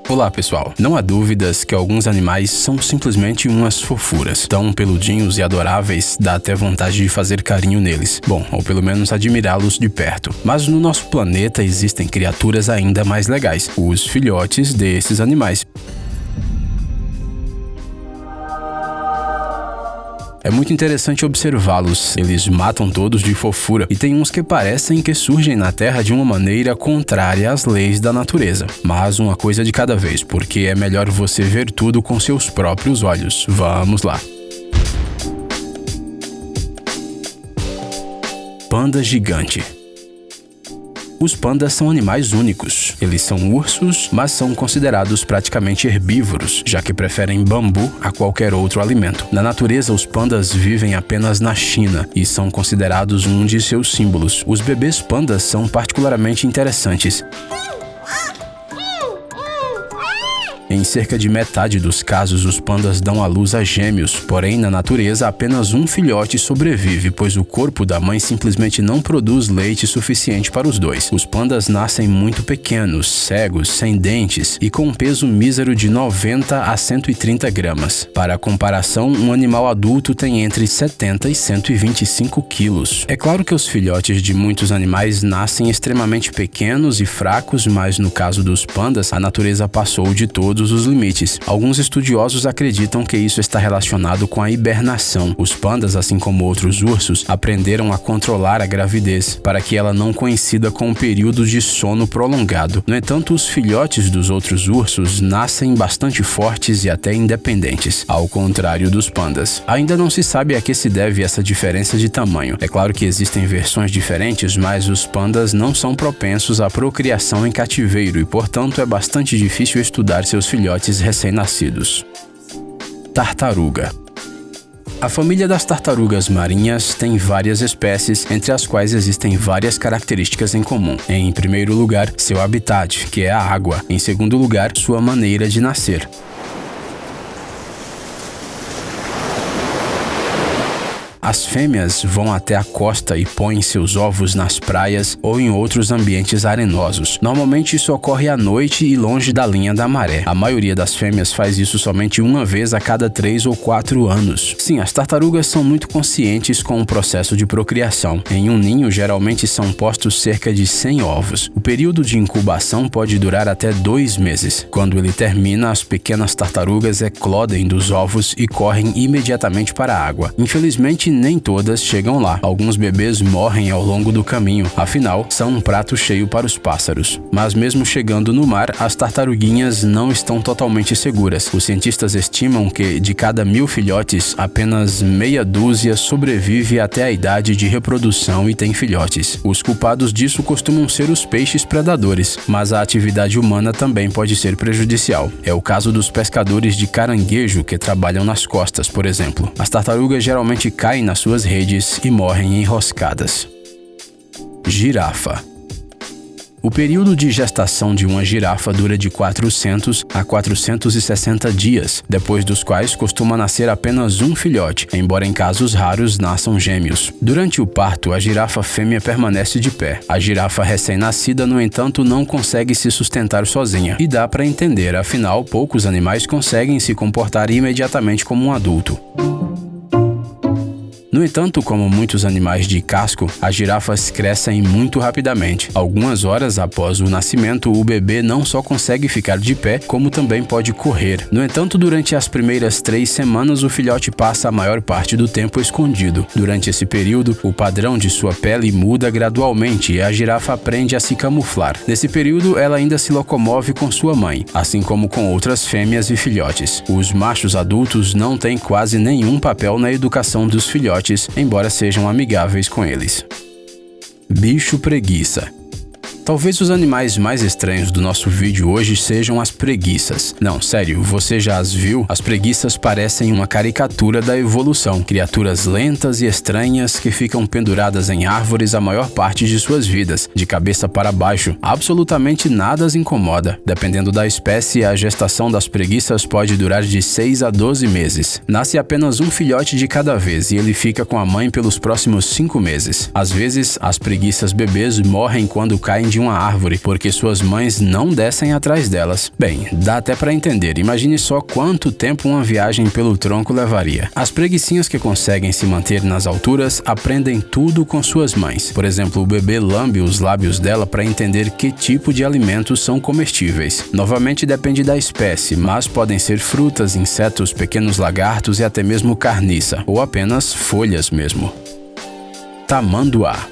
Olá pessoal, não há dúvidas que alguns animais são simplesmente umas fofuras. Tão peludinhos e adoráveis, dá até vontade de fazer carinho neles. Bom, ou pelo menos admirá-los de perto. Mas no nosso planeta existem criaturas ainda mais legais, os filhotes desses animais. É muito interessante observá-los, eles matam todos de fofura e tem uns que parecem que surgem na Terra de uma maneira contrária às leis da natureza. Mas uma coisa de cada vez, porque é melhor você ver tudo com seus próprios olhos. Vamos lá! Panda gigante. Os pandas são animais únicos. Eles são ursos, mas são considerados praticamente herbívoros, já que preferem bambu a qualquer outro alimento. Na natureza, os pandas vivem apenas na China e são considerados um de seus símbolos. Os bebês pandas são particularmente interessantes. Em cerca de metade dos casos, os pandas dão à luz a gêmeos, porém, na natureza, apenas um filhote sobrevive, pois o corpo da mãe simplesmente não produz leite suficiente para os dois. Os pandas nascem muito pequenos, cegos, sem dentes e com um peso mísero de 90 a 130 gramas. Para comparação, um animal adulto tem entre 70 e 125 quilos. É claro que os filhotes de muitos animais nascem extremamente pequenos e fracos, mas no caso dos pandas, a natureza passou de todos os limites. Alguns estudiosos acreditam que isso está relacionado com a hibernação. Os pandas, assim como outros ursos, aprenderam a controlar a gravidez para que ela não coincida com um período de sono prolongado. No entanto, os filhotes dos outros ursos nascem bastante fortes e até independentes, ao contrário dos pandas. Ainda não se sabe a que se deve essa diferença de tamanho. É claro que existem versões diferentes, mas os pandas não são propensos à procriação em cativeiro e, portanto, é bastante difícil estudar seus filhotes recém-nascidos. Tartaruga. A família das tartarugas marinhas tem várias espécies, entre as quais existem várias características em comum. Em primeiro lugar, seu habitat, que é a água. Em segundo lugar, sua maneira de nascer. As fêmeas vão até a costa e põem seus ovos nas praias ou em outros ambientes arenosos. Normalmente isso ocorre à noite e longe da linha da maré. A maioria das fêmeas faz isso somente uma vez a cada 3 ou 4 anos. Sim, as tartarugas são muito conscientes com o processo de procriação. Em um ninho, geralmente são postos cerca de 100 ovos. O período de incubação pode durar até 2 meses. Quando ele termina, as pequenas tartarugas eclodem dos ovos e correm imediatamente para a água. Infelizmente, nem todas chegam lá. Alguns bebês morrem ao longo do caminho, afinal, são um prato cheio para os pássaros. Mas mesmo chegando no mar, as tartaruguinhas não estão totalmente seguras. Os cientistas estimam que, de cada 1000 filhotes, apenas meia dúzia sobrevive até a idade de reprodução e tem filhotes. Os culpados disso costumam ser os peixes predadores, mas a atividade humana também pode ser prejudicial. É o caso dos pescadores de caranguejo que trabalham nas costas, por exemplo. As tartarugas geralmente caem nas suas redes e morrem enroscadas. Girafa. O período de gestação de uma girafa dura de 400 a 460 dias, depois dos quais costuma nascer apenas um filhote, embora em casos raros nasçam gêmeos. Durante o parto, a girafa fêmea permanece de pé. A girafa recém-nascida, no entanto, não consegue se sustentar sozinha. E dá para entender, afinal, poucos animais conseguem se comportar imediatamente como um adulto. No entanto, como muitos animais de casco, as girafas crescem muito rapidamente. Algumas horas após o nascimento, o bebê não só consegue ficar de pé, como também pode correr. No entanto, durante as primeiras 3 semanas, o filhote passa a maior parte do tempo escondido. Durante esse período, o padrão de sua pele muda gradualmente e a girafa aprende a se camuflar. Nesse período, ela ainda se locomove com sua mãe, assim como com outras fêmeas e filhotes. Os machos adultos não têm quase nenhum papel na educação dos filhotes, embora sejam amigáveis com eles. Bicho preguiça. Talvez os animais mais estranhos do nosso vídeo hoje sejam as preguiças. Não, sério, você já as viu? As preguiças parecem uma caricatura da evolução. Criaturas lentas e estranhas que ficam penduradas em árvores a maior parte de suas vidas, de cabeça para baixo. Absolutamente nada as incomoda. Dependendo da espécie, a gestação das preguiças pode durar de 6 a 12 meses. Nasce apenas um filhote de cada vez e ele fica com a mãe pelos próximos 5 meses. Às vezes, as preguiças bebês morrem quando caem de de uma árvore, porque suas mães não descem atrás delas. Bem, dá até para entender. Imagine só quanto tempo uma viagem pelo tronco levaria. As preguicinhas que conseguem se manter nas alturas aprendem tudo com suas mães. Por exemplo, o bebê lambe os lábios dela para entender que tipo de alimentos são comestíveis. Novamente depende da espécie, mas podem ser frutas, insetos, pequenos lagartos e até mesmo carniça, ou apenas folhas mesmo. Tamanduá.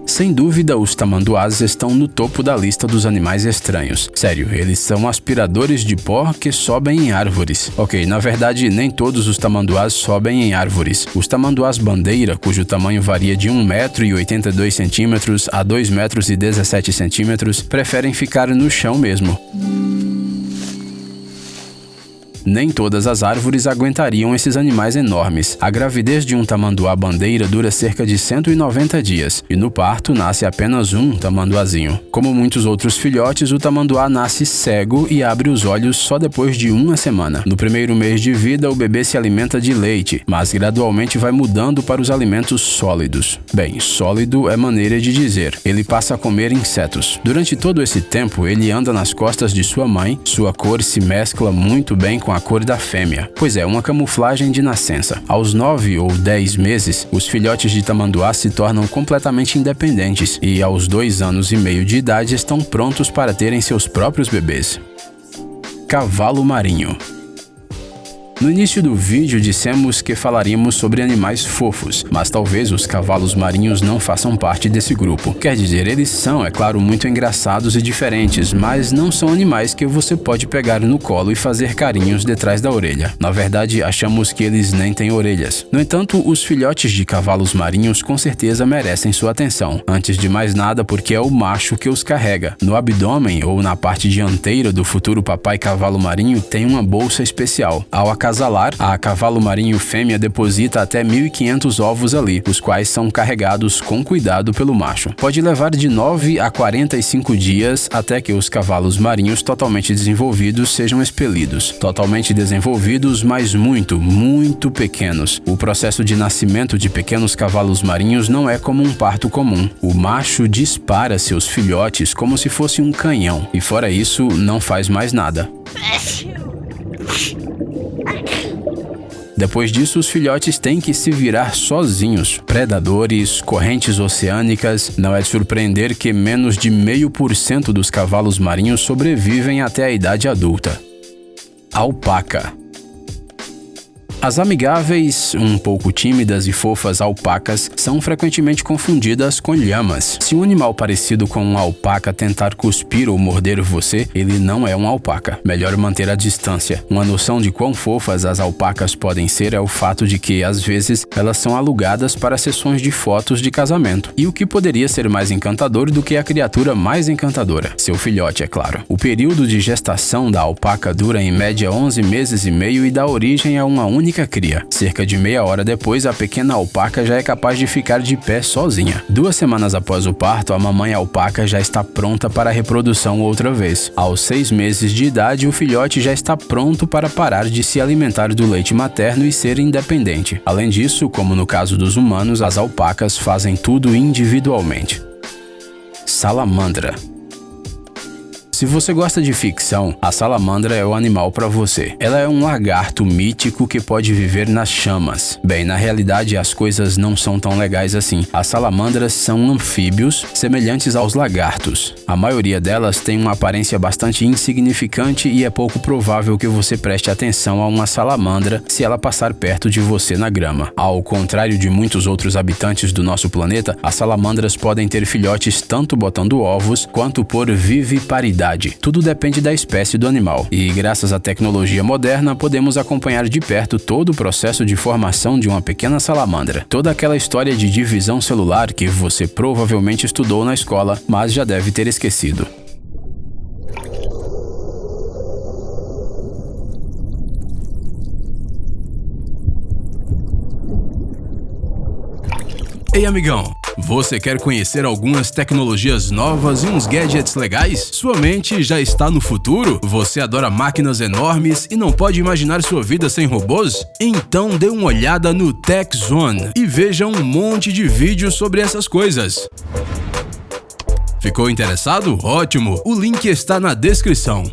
Sem dúvida, os tamanduás estão no topo da lista dos animais estranhos. Sério, eles são aspiradores de pó que sobem em árvores. Ok, na verdade, nem todos os tamanduás sobem em árvores. Os tamanduás bandeira, cujo tamanho varia de 1,82 m a 2,17 m, preferem ficar no chão mesmo. Nem todas as árvores aguentariam esses animais enormes. A gravidez de um tamanduá bandeira dura cerca de 190 dias, e no parto nasce apenas um tamanduazinho. Como muitos outros filhotes, o tamanduá nasce cego e abre os olhos só depois de uma semana. No primeiro mês de vida, o bebê se alimenta de leite, mas gradualmente vai mudando para os alimentos sólidos. Bem, sólido é maneira de dizer. Ele passa a comer insetos. Durante todo esse tempo, ele anda nas costas de sua mãe. Sua cor se mescla muito bem com a cor da fêmea, pois é uma camuflagem de nascença. Aos 9 ou 10 meses, os filhotes de tamanduá se tornam completamente independentes e aos 2 anos e meio de idade estão prontos para terem seus próprios bebês. Cavalo marinho. No início do vídeo dissemos que falaríamos sobre animais fofos, mas talvez os cavalos marinhos não façam parte desse grupo. Quer dizer, eles são, é claro, muito engraçados e diferentes, mas não são animais que você pode pegar no colo e fazer carinhos detrás da orelha. Na verdade, achamos que eles nem têm orelhas. No entanto, os filhotes de cavalos marinhos com certeza merecem sua atenção. Antes de mais nada, porque é o macho que os carrega. No abdômen ou na parte dianteira do futuro papai cavalo marinho tem uma bolsa especial. Ao acasalar, a cavalo marinho fêmea deposita até 1.500 ovos ali, os quais são carregados com cuidado pelo macho. Pode levar de 9 a 45 dias até que os cavalos marinhos totalmente desenvolvidos sejam expelidos. Totalmente desenvolvidos, mas muito, muito pequenos. O processo de nascimento de pequenos cavalos marinhos não é como um parto comum. O macho dispara seus filhotes como se fosse um canhão, e fora isso, não faz mais nada. Depois disso, os filhotes têm que se virar sozinhos. Predadores, correntes oceânicas. Não é de surpreender que menos de 0,5% dos cavalos marinhos sobrevivem até a idade adulta. Alpaca. As amigáveis, um pouco tímidas e fofas alpacas são frequentemente confundidas com lhamas. Se um animal parecido com uma alpaca tentar cuspir ou morder você, ele não é uma alpaca. Melhor manter a distância. Uma noção de quão fofas as alpacas podem ser é o fato de que, às vezes, elas são alugadas para sessões de fotos de casamento. E o que poderia ser mais encantador do que a criatura mais encantadora? Seu filhote, é claro. O período de gestação da alpaca dura em média 11 meses e meio e dá origem a uma única cria. Cerca de meia hora depois, a pequena alpaca já é capaz de ficar de pé sozinha. 2 semanas após o parto, a mamãe alpaca já está pronta para a reprodução outra vez. Aos 6 meses de idade, o filhote já está pronto para parar de se alimentar do leite materno e ser independente. Além disso, como no caso dos humanos, as alpacas fazem tudo individualmente. Salamandra. Se você gosta de ficção, a salamandra é o animal para você. Ela é um lagarto mítico que pode viver nas chamas. Bem, na realidade as coisas não são tão legais assim. As salamandras são anfíbios semelhantes aos lagartos. A maioria delas tem uma aparência bastante insignificante e é pouco provável que você preste atenção a uma salamandra se ela passar perto de você na grama. Ao contrário de muitos outros habitantes do nosso planeta, as salamandras podem ter filhotes tanto botando ovos quanto por viviparidade. Tudo depende da espécie do animal. E graças à tecnologia moderna, podemos acompanhar de perto todo o processo de formação de uma pequena salamandra. Toda aquela história de divisão celular que você provavelmente estudou na escola, mas já deve ter esquecido. Ei, amigão! Você quer conhecer algumas tecnologias novas e uns gadgets legais? Sua mente já está no futuro? Você adora máquinas enormes e não pode imaginar sua vida sem robôs? Então dê uma olhada no Tech Zone e veja um monte de vídeos sobre essas coisas. Ficou interessado? Ótimo! O link está na descrição.